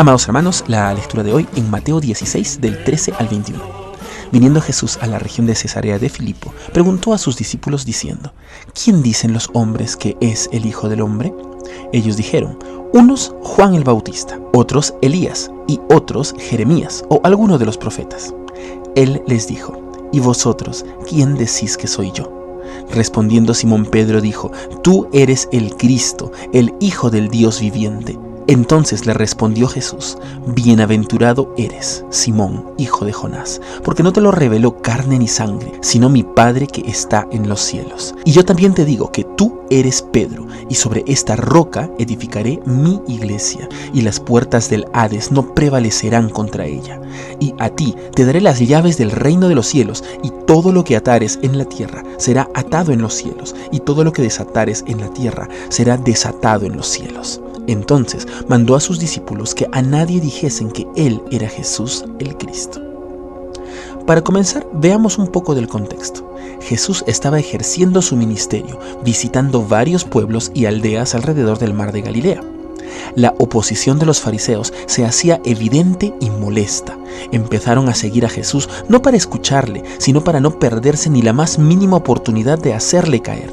Amados hermanos, la lectura de hoy en Mateo 16 del 13 al 21. Viniendo Jesús a la región de Cesarea de Filipo, preguntó a sus discípulos diciendo: ¿Quién dicen los hombres que es el Hijo del Hombre? Ellos dijeron: unos Juan el Bautista, otros Elías y otros Jeremías o alguno de los profetas. Él les dijo: ¿Y vosotros quién decís que soy yo? Respondiendo Simón Pedro dijo: Tú eres el Cristo, el Hijo del Dios viviente. Entonces le respondió Jesús: Bienaventurado eres, Simón, hijo de Jonás, porque no te lo reveló carne ni sangre, sino mi Padre que está en los cielos. Y yo también te digo que tú eres Pedro, y sobre esta roca edificaré mi iglesia, y las puertas del Hades no prevalecerán contra ella. Y a ti te daré las llaves del reino de los cielos, y todo lo que atares en la tierra será atado en los cielos, y todo lo que desatares en la tierra será desatado en los cielos. Entonces mandó a sus discípulos que a nadie dijesen que él era Jesús el Cristo. Para comenzar, veamos un poco del contexto. Jesús estaba ejerciendo su ministerio, visitando varios pueblos y aldeas alrededor del mar de Galilea. La oposición de los fariseos se hacía evidente y molesta. Empezaron a seguir a Jesús no para escucharle, sino para no perderse ni la más mínima oportunidad de hacerle caer.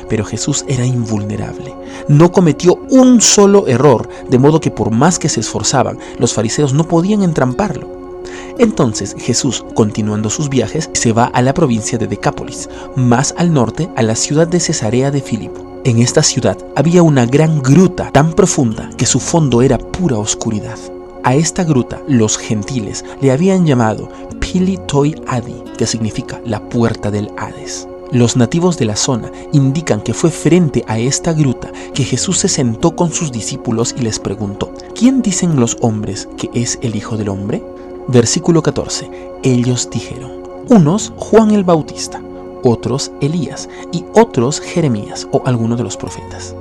Pero Jesús era invulnerable. No cometió un solo error, de modo que por más que se esforzaban, los fariseos no podían entramparlo. Entonces Jesús, continuando sus viajes, se va a la provincia de Decápolis, más al norte a la ciudad de Cesarea de Filipo. En esta ciudad había una gran gruta tan profunda que su fondo era pura oscuridad. A esta gruta los gentiles le habían llamado Pili Toi Adi, que significa la puerta del Hades. Los nativos de la zona indican que fue frente a esta gruta que Jesús se sentó con sus discípulos y les preguntó: ¿Quién dicen los hombres que es el Hijo del Hombre? Versículo 14. Ellos dijeron: unos Juan el Bautista, otros Elías y otros Jeremías o alguno de los profetas.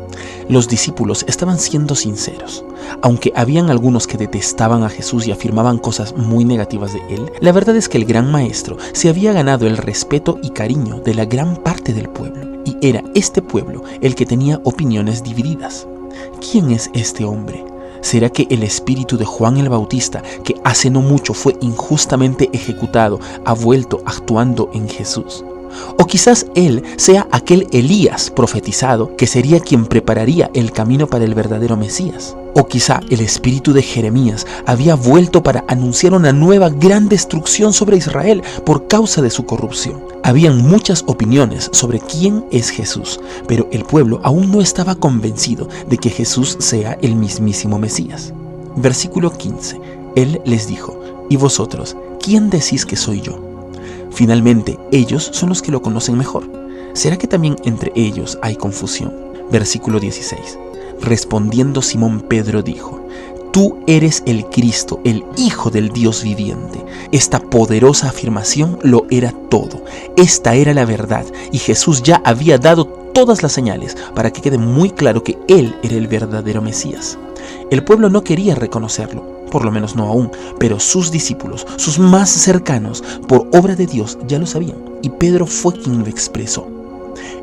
Los discípulos estaban siendo sinceros. Aunque habían algunos que detestaban a Jesús y afirmaban cosas muy negativas de él, la verdad es que el gran maestro se había ganado el respeto y cariño de la gran parte del pueblo, y era este pueblo el que tenía opiniones divididas. ¿Quién es este hombre? ¿Será que el espíritu de Juan el Bautista, que hace no mucho fue injustamente ejecutado, ha vuelto actuando en Jesús? O quizás él sea aquel Elías profetizado que sería quien prepararía el camino para el verdadero Mesías. O quizá el espíritu de Jeremías había vuelto para anunciar una nueva gran destrucción sobre Israel por causa de su corrupción. Habían muchas opiniones sobre quién es Jesús, pero el pueblo aún no estaba convencido de que Jesús sea el mismísimo Mesías. Versículo 15. Él les dijo: ¿Y vosotros, quién decís que soy yo? Finalmente, ellos son los que lo conocen mejor. ¿Será que también entre ellos hay confusión? Versículo 16. Respondiendo Simón Pedro dijo: Tú eres el Cristo, el Hijo del Dios viviente. Esta poderosa afirmación lo era todo. Esta era la verdad, y Jesús ya había dado todas las señales para que quede muy claro que Él era el verdadero Mesías. El pueblo no quería reconocerlo, por lo menos no aún, pero sus discípulos, sus más cercanos, por obra de Dios ya lo sabían, y Pedro fue quien lo expresó.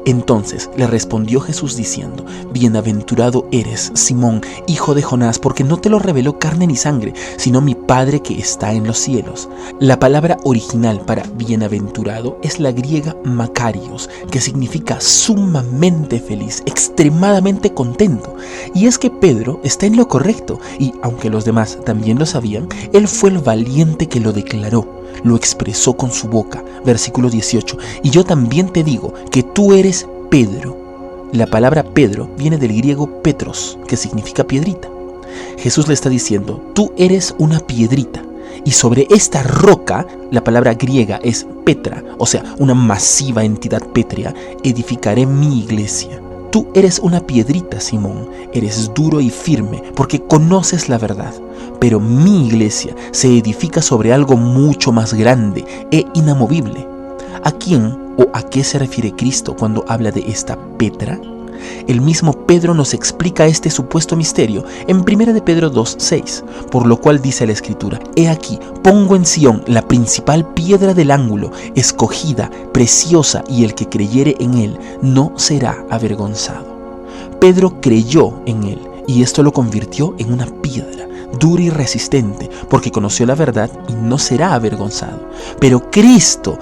Entonces le respondió Jesús diciendo: Bienaventurado eres, Simón, hijo de Jonás, porque no te lo reveló carne ni sangre, sino mi Padre que está en los cielos. La palabra original para bienaventurado es la griega makarios, que significa sumamente feliz, extremadamente contento. Y es que Pedro está en lo correcto, y aunque los demás también lo sabían, él fue el valiente que lo declaró. Lo expresó con su boca. Versículo 18. Y yo también te digo que tú eres Pedro. La palabra Pedro viene del griego Petros, que significa piedrita. Jesús le está diciendo: tú eres una piedrita, y sobre esta roca, la palabra griega es Petra, o sea, una masiva entidad pétrea, edificaré mi iglesia. Tú eres una piedrita, Simón, eres duro y firme porque conoces la verdad, pero mi iglesia se edifica sobre algo mucho más grande e inamovible. ¿A quién o a qué se refiere Cristo cuando habla de esta Petra? El mismo Pedro nos explica este supuesto misterio en 1 de Pedro 2:6, por lo cual dice la Escritura: He aquí, pongo en Sión la principal piedra del ángulo, escogida, preciosa, y el que creyere en él no será avergonzado. Pedro creyó en él, y esto lo convirtió en una piedra, duro y resistente, porque conoció la verdad y no será avergonzado. Pero Cristo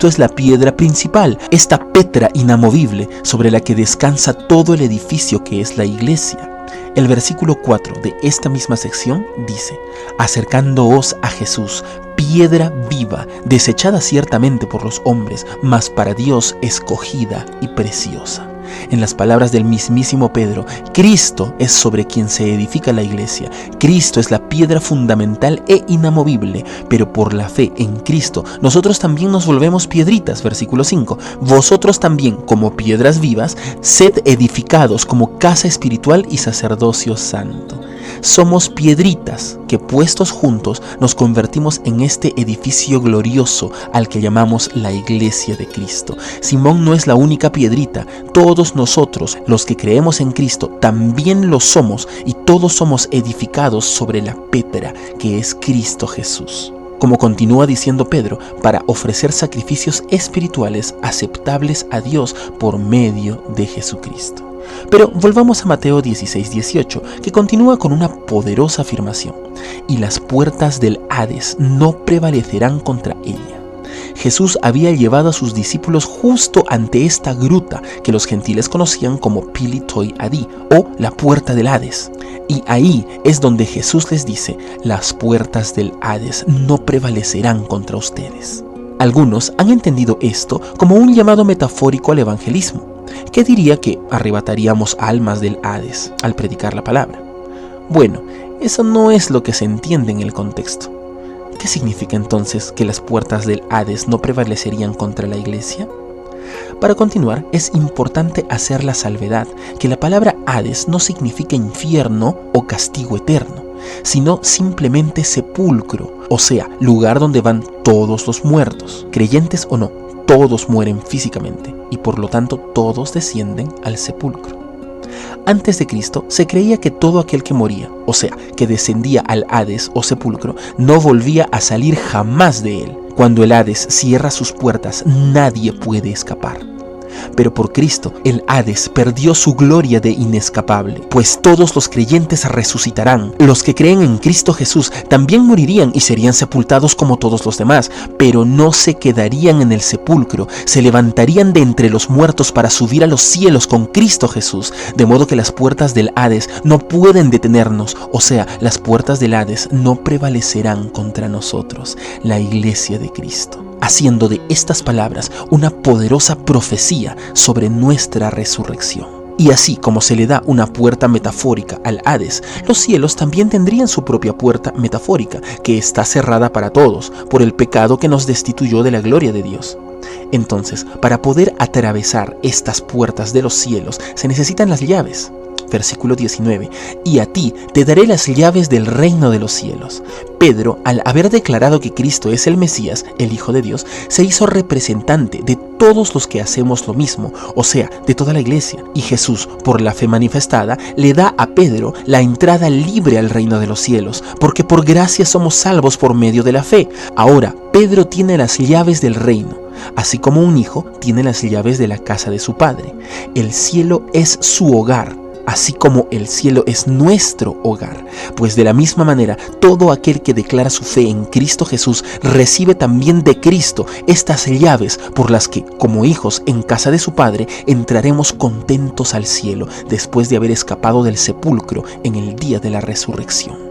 es la piedra principal, esta petra inamovible sobre la que descansa todo el edificio que es la iglesia. El versículo 4 de esta misma sección dice: acercándoos a Jesús, piedra viva, desechada ciertamente por los hombres, mas para Dios escogida y preciosa. En las palabras del mismísimo Pedro, Cristo es sobre quien se edifica la iglesia. Cristo es la piedra fundamental e inamovible, pero por la fe en Cristo, nosotros también nos volvemos piedritas. Versículo 5. Vosotros también, como piedras vivas, sed edificados como casa espiritual y sacerdocio santo. Somos piedritas que, puestos juntos, nos convertimos en este edificio glorioso al que llamamos la iglesia de Cristo. Simón no es la única piedrita. Todos nosotros, los que creemos en Cristo, también lo somos, y todos somos edificados sobre la petra que es Cristo Jesús. Como continúa diciendo Pedro, para ofrecer sacrificios espirituales aceptables a Dios por medio de Jesucristo. Pero volvamos a Mateo 16:18, que continúa con una poderosa afirmación: y las puertas del Hades no prevalecerán contra ella. Jesús había llevado a sus discípulos justo ante esta gruta que los gentiles conocían como Pili Toi Adi, o la puerta del Hades. Y ahí es donde Jesús les dice: las puertas del Hades no prevalecerán contra ustedes. Algunos han entendido esto como un llamado metafórico al evangelismo, que diría que arrebataríamos almas del Hades al predicar la palabra. Bueno, eso no es lo que se entiende en el contexto. ¿Qué significa entonces que las puertas del Hades no prevalecerían contra la iglesia? Para continuar, es importante hacer la salvedad que la palabra Hades no significa infierno o castigo eterno, sino simplemente sepulcro, o sea, lugar donde van todos los muertos, creyentes o no. Todos mueren físicamente y por lo tanto todos descienden al sepulcro. Antes de Cristo se creía que todo aquel que moría, o sea, que descendía al Hades o sepulcro, no volvía a salir jamás de él. Cuando el Hades cierra sus puertas, nadie puede escapar. Pero por Cristo, el Hades perdió su gloria de inescapable, pues todos los creyentes resucitarán. Los que creen en Cristo Jesús también morirían y serían sepultados como todos los demás, pero no se quedarían en el sepulcro, se levantarían de entre los muertos para subir a los cielos con Cristo Jesús, de modo que las puertas del Hades no pueden detenernos, o sea, las puertas del Hades no prevalecerán contra nosotros, la iglesia de Cristo, haciendo de estas palabras una poderosa profecía sobre nuestra resurrección. Y así como se le da una puerta metafórica al Hades, los cielos también tendrían su propia puerta metafórica, que está cerrada para todos, por el pecado que nos destituyó de la gloria de Dios. Entonces, para poder atravesar estas puertas de los cielos, se necesitan las llaves. Versículo 19, y a ti te daré las llaves del reino de los cielos. Pedro, al haber declarado que Cristo es el Mesías, el Hijo de Dios, se hizo representante de todos los que hacemos lo mismo, o sea, de toda la iglesia. Y Jesús, por la fe manifestada, le da a Pedro la entrada libre al reino de los cielos, porque por gracia somos salvos por medio de la fe. Ahora, Pedro tiene las llaves del reino, así como un hijo tiene las llaves de la casa de su padre. El cielo es su hogar, así como el cielo es nuestro hogar, pues de la misma manera todo aquel que declara su fe en Cristo Jesús recibe también de Cristo estas llaves por las que, como hijos en casa de su Padre, entraremos contentos al cielo después de haber escapado del sepulcro en el día de la resurrección.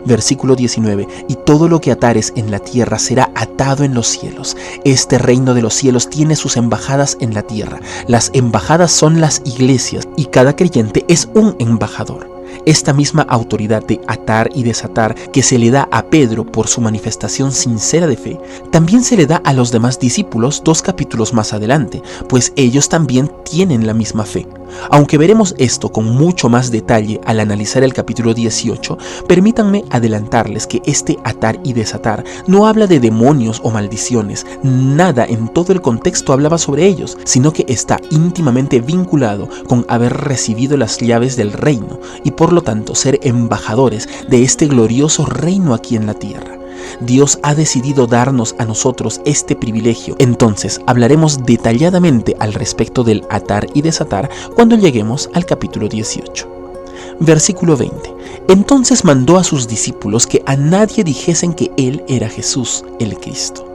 Versículo 19, y todo lo que atares en la tierra será atado en los cielos. Este reino de los cielos tiene sus embajadas en la tierra. Las embajadas son las iglesias y cada creyente es un embajador. Esta misma autoridad de atar y desatar que se le da a Pedro por su manifestación sincera de fe, también se le da a los demás discípulos 2 capítulos más adelante, pues ellos también tienen la misma fe. Aunque veremos esto con mucho más detalle al analizar el capítulo 18, permítanme adelantarles que este atar y desatar no habla de demonios o maldiciones, nada en todo el contexto hablaba sobre ellos, sino que está íntimamente vinculado con haber recibido las llaves del reino y por lo tanto ser embajadores de este glorioso reino aquí en la tierra. Dios ha decidido darnos a nosotros este privilegio. Entonces hablaremos detalladamente al respecto del atar y desatar cuando lleguemos al capítulo 18. Versículo 20. Entonces mandó a sus discípulos que a nadie dijesen que él era Jesús, el Cristo.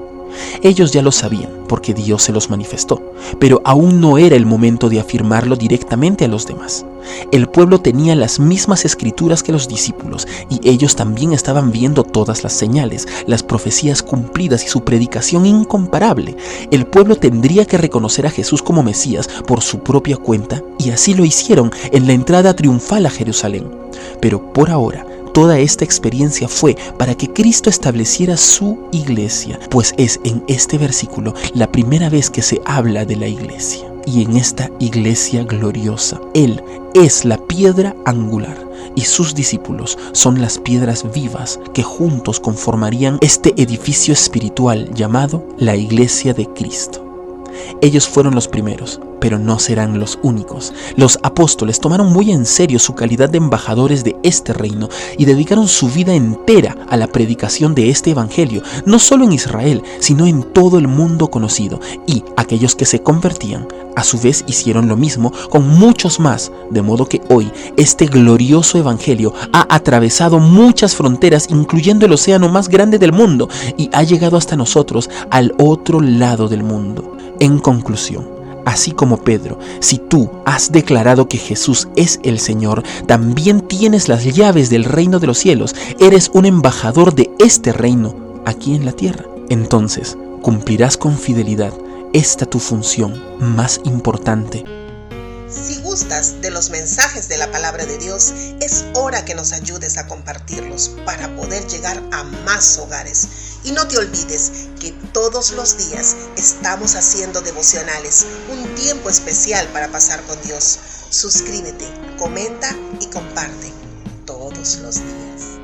Ellos ya lo sabían, porque Dios se los manifestó, pero aún no era el momento de afirmarlo directamente a los demás. El pueblo tenía las mismas escrituras que los discípulos, y ellos también estaban viendo todas las señales, las profecías cumplidas y su predicación incomparable. El pueblo tendría que reconocer a Jesús como Mesías por su propia cuenta, y así lo hicieron en la entrada triunfal a Jerusalén. Pero por ahora, toda esta experiencia fue para que Cristo estableciera su iglesia, pues es en este versículo la primera vez que se habla de la iglesia. Y en esta iglesia gloriosa, Él es la piedra angular y sus discípulos son las piedras vivas que juntos conformarían este edificio espiritual llamado la iglesia de Cristo. Ellos fueron los primeros, pero no serán los únicos. Los apóstoles tomaron muy en serio su calidad de embajadores de este reino y dedicaron su vida entera a la predicación de este evangelio, no solo en Israel, sino en todo el mundo conocido. Y aquellos que se convertían, a su vez hicieron lo mismo con muchos más, de modo que hoy este glorioso evangelio ha atravesado muchas fronteras, incluyendo el océano más grande del mundo, y ha llegado hasta nosotros al otro lado del mundo. En conclusión, así como Pedro, si tú has declarado que Jesús es el Señor, también tienes las llaves del reino de los cielos. Eres un embajador de este reino aquí en la tierra. Entonces, cumplirás con fidelidad esta tu función más importante. Si gustas de los mensajes de la palabra de Dios, es hora que nos ayudes a compartirlos para poder llegar a más hogares. Y no te olvides que todos los días estamos haciendo devocionales, un tiempo especial para pasar con Dios. Suscríbete, comenta y comparte todos los días.